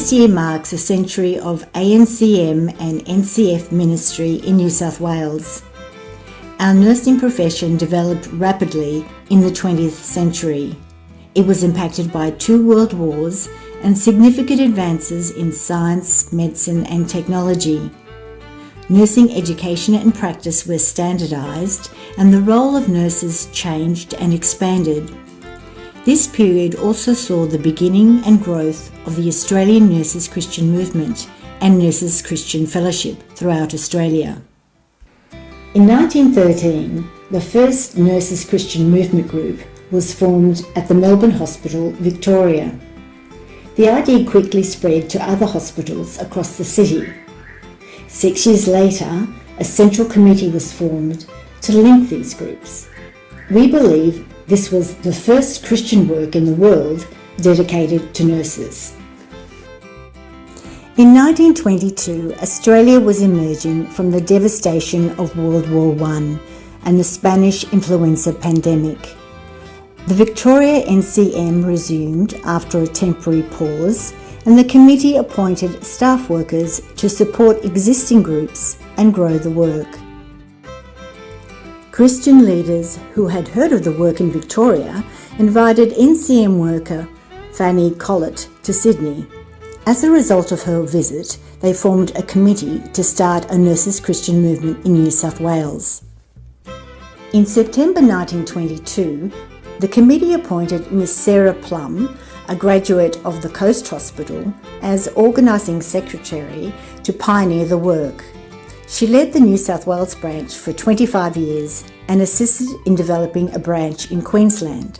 This year marks a century of ANCM and NCF ministry in New South Wales. Our nursing profession developed rapidly in the 20th century. It was impacted by 2 world wars and significant advances in science, medicine and technology. Nursing education and practice were standardised and the role of nurses changed and expanded. This period also saw the beginning and growth of the Australian Nurses Christian Movement and Nurses Christian Fellowship throughout Australia. In 1913, the first Nurses Christian Movement group was formed at the Melbourne Hospital, Victoria. The idea quickly spread to other hospitals across the city. 6 years later, a central committee was formed to link these groups. We believe this was the first Christian work in the world dedicated to nurses. In 1922, Australia was emerging from the devastation of World War I and the Spanish influenza pandemic. The Victoria NCM resumed after a temporary pause, and the committee appointed staff workers to support existing groups and grow the work. Christian leaders who had heard of the work in Victoria invited NCM worker Fanny Collett to Sydney. As a result of her visit, they formed a committee to start a Nurses Christian Movement in New South Wales. In September 1922, the committee appointed Miss Sarah Plum, a graduate of the Coast Hospital, as organising secretary to pioneer the work. She led the New South Wales branch for 25 years and assisted in developing a branch in Queensland.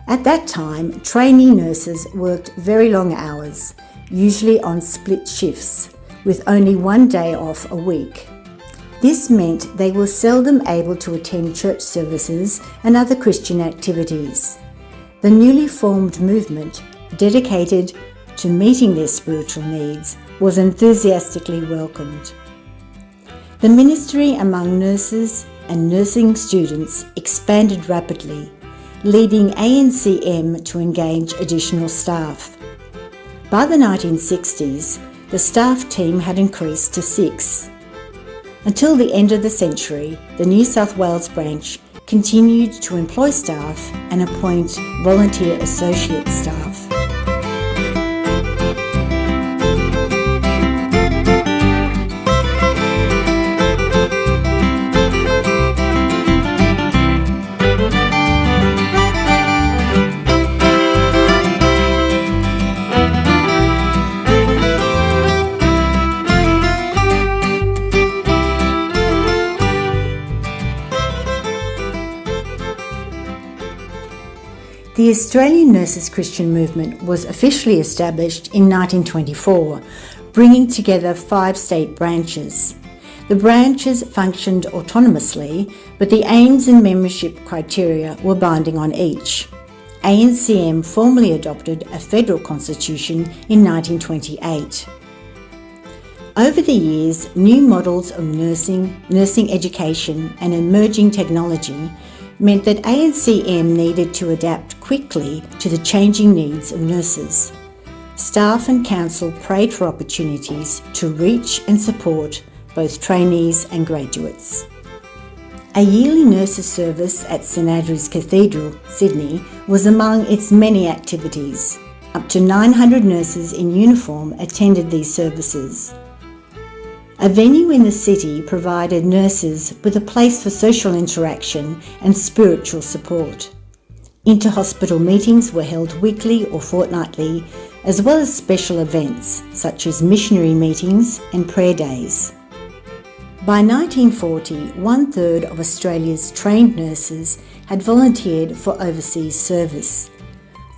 At that time, trainee nurses worked very long hours, usually on split shifts, with only 1 day off a week. This meant they were seldom able to attend church services and other Christian activities. The newly formed movement, dedicated to meeting their spiritual needs, was enthusiastically welcomed. The ministry among nurses and nursing students expanded rapidly, leading ANCM to engage additional staff. By the 1960s, the staff team had increased to 6. Until the end of the century, the New South Wales branch continued to employ staff and appoint volunteer associate staff. The Australian Nurses Christian Movement was officially established in 1924, bringing together 5 state branches. The branches functioned autonomously, but the aims and membership criteria were binding on each. ANCM formally adopted a federal constitution in 1928. Over the years, new models of nursing education and emerging technology meant that ANCM needed to adapt quickly to the changing needs of nurses. Staff and council prayed for opportunities to reach and support both trainees and graduates. A yearly nurses service at St Andrew's Cathedral, Sydney, was among its many activities. Up to 900 nurses in uniform attended these services. A venue in the city provided nurses with a place for social interaction and spiritual support. Inter-hospital meetings were held weekly or fortnightly, as well as special events such as missionary meetings and prayer days. By 1940, 1/3 of Australia's trained nurses had volunteered for overseas service.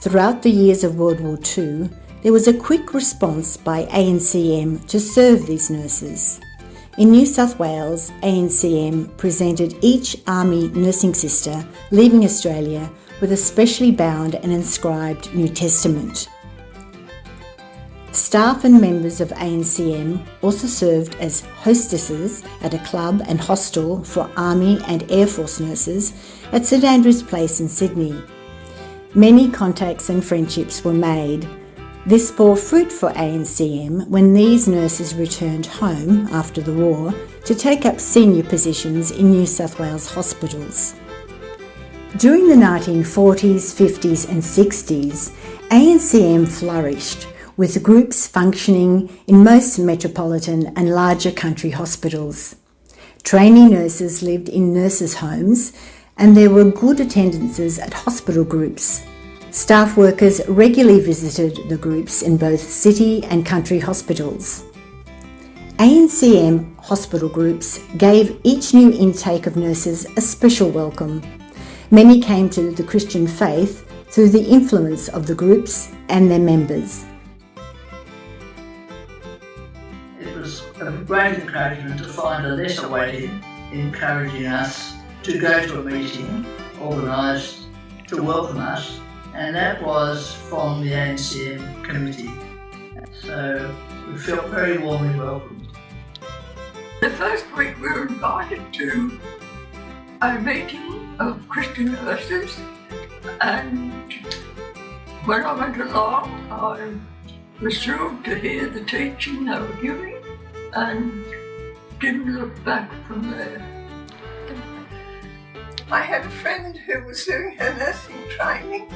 Throughout the years of World War II, there was a quick response by ANCM to serve these nurses. In New South Wales, ANCM presented each Army nursing sister leaving Australia with a specially bound and inscribed New Testament. Staff and members of ANCM also served as hostesses at a club and hostel for Army and Air Force nurses at St Andrew's Place in Sydney. Many contacts and friendships were made. This bore fruit for ANCM when these nurses returned home after the war to take up senior positions in New South Wales hospitals. During the 1940s, 50s and 60s, ANCM flourished, with groups functioning in most metropolitan and larger country hospitals. Trainee nurses lived in nurses' homes, and there were good attendances at hospital groups. Staff workers regularly visited the groups in both city and country hospitals. ANCM hospital groups gave each new intake of nurses a special welcome. Many came to the Christian faith through the influence of the groups and their members. It was a great encouragement to find a letter waiting, encouraging us to go to a meeting organised to welcome us, and that was from the ANCM committee. So we felt very warmly welcomed. The first week we were invited to a meeting of Christian nurses, and when I went along I was thrilled to hear the teaching they were giving and didn't look back from there. I had a friend who was doing her nursing training,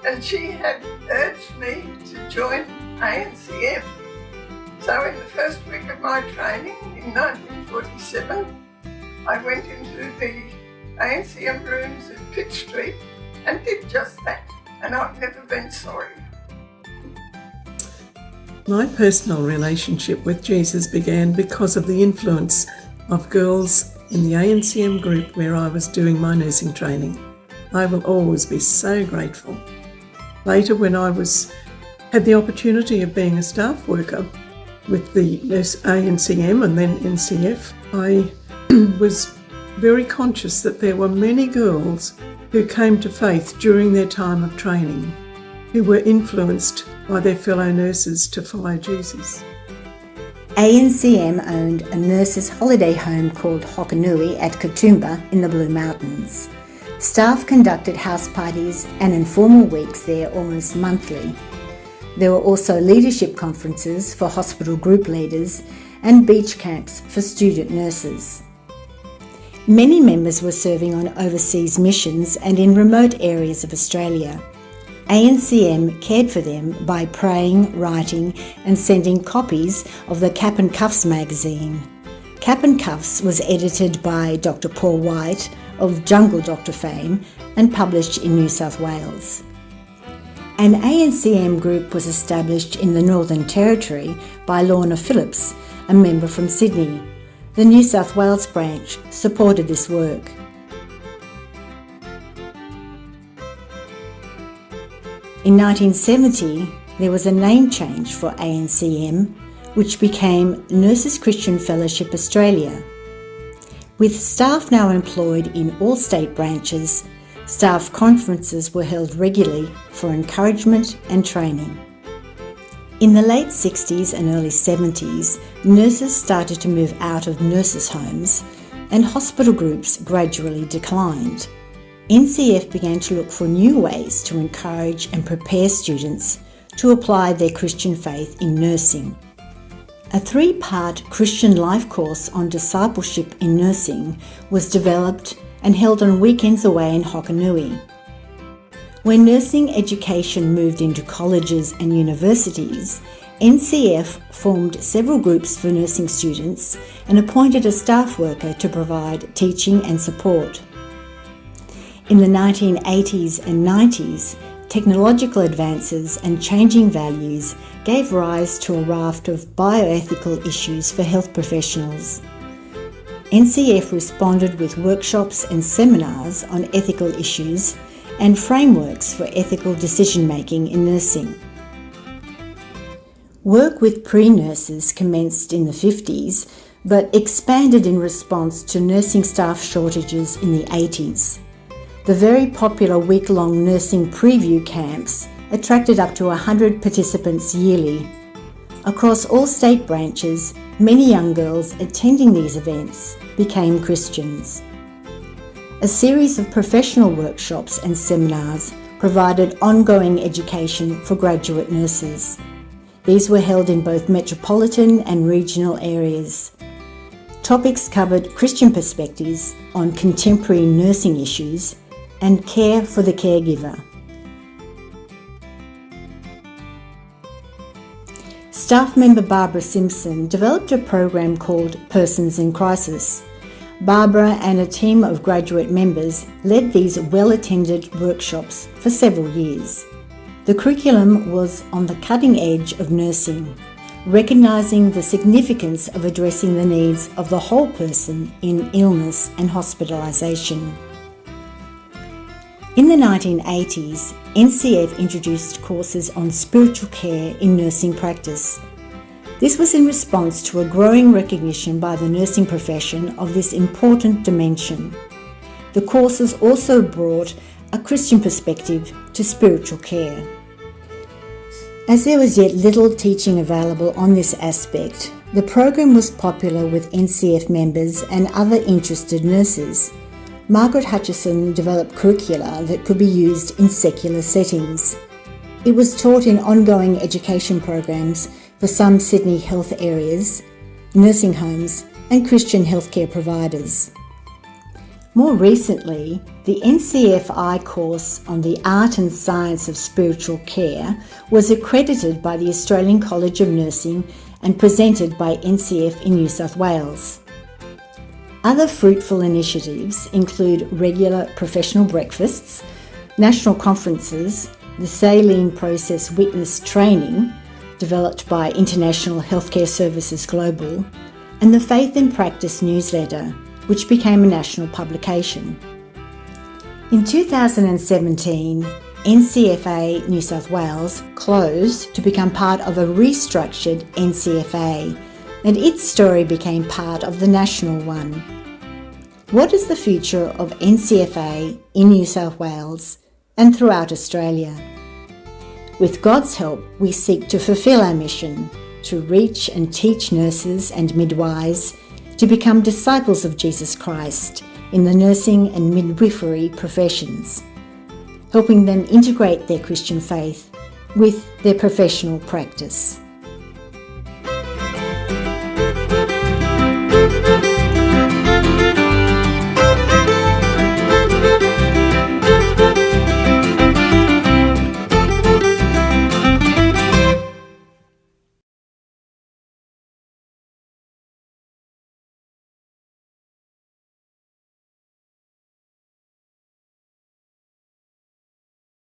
and she had urged me to join ANCM. So in the first week of my training in 1947, I went into the ANCM rooms at Pitt Street and did just that, and I've never been sorry. My personal relationship with Jesus began because of the influence of girls in the ANCM group where I was doing my nursing training. I will always be so grateful. Later, when I had the opportunity of being a staff worker with the ANCM and then NCF, I was very conscious that there were many girls who came to faith during their time of training, who were influenced by their fellow nurses to follow Jesus. ANCM owned a nurses' holiday home called Hokanui at Katoomba in the Blue Mountains. Staff conducted house parties and informal weeks there almost monthly. There were also leadership conferences for hospital group leaders and beach camps for student nurses. Many members were serving on overseas missions and in remote areas of Australia. ANCM cared for them by praying, writing and sending copies of the Cap and Cuffs magazine. Cap and Cuffs was edited by Dr. Paul White of Jungle Doctor fame and published in New South Wales. An ANCM group was established in the Northern Territory by Lorna Phillips, a member from Sydney. The New South Wales branch supported this work. In 1970, there was a name change for ANCM, which became Nurses Christian Fellowship Australia. With staff now employed in all state branches, staff conferences were held regularly for encouragement and training. In the late 60s and early 70s, nurses started to move out of nurses' homes and hospital groups gradually declined. NCF began to look for new ways to encourage and prepare students to apply their Christian faith in nursing. A 3-part Christian life course on discipleship in nursing was developed and held on weekends away in Hokanui. When nursing education moved into colleges and universities, NCF formed several groups for nursing students and appointed a staff worker to provide teaching and support. In the 1980s and 90s, technological advances and changing values gave rise to a raft of bioethical issues for health professionals. NCF responded with workshops and seminars on ethical issues and frameworks for ethical decision-making in nursing. Work with pre-nurses commenced in the 50s, but expanded in response to nursing staff shortages in the 80s. The very popular week-long nursing preview camps attracted up to 100 participants yearly. Across all state branches, many young girls attending these events became Christians. A series of professional workshops and seminars provided ongoing education for graduate nurses. These were held in both metropolitan and regional areas. Topics covered Christian perspectives on contemporary nursing issues and care for the caregiver. Staff member Barbara Simpson developed a program called Persons in Crisis. Barbara and a team of graduate members led these well-attended workshops for several years. The curriculum was on the cutting edge of nursing, recognising the significance of addressing the needs of the whole person in illness and hospitalisation. In the 1980s, NCF introduced courses on spiritual care in nursing practice. This was in response to a growing recognition by the nursing profession of this important dimension. The courses also brought a Christian perspective to spiritual care. As there was yet little teaching available on this aspect, the program was popular with NCF members and other interested nurses. Margaret Hutchison developed curricula that could be used in secular settings. It was taught in ongoing education programs for some Sydney health areas, nursing homes and Christian healthcare providers. More recently, the NCFI course on the Art and Science of Spiritual Care was accredited by the Australian College of Nursing and presented by NCF in New South Wales. Other fruitful initiatives include regular professional breakfasts, national conferences, the saline process witness training, developed by International Healthcare Services Global, and the Faith in Practice newsletter, which became a national publication. In 2017, NCFA New South Wales closed to become part of a restructured NCFA, and its story became part of the national one. What is the future of NCFA in New South Wales and throughout Australia? With God's help, we seek to fulfil our mission to reach and teach nurses and midwives to become disciples of Jesus Christ in the nursing and midwifery professions, helping them integrate their Christian faith with their professional practice.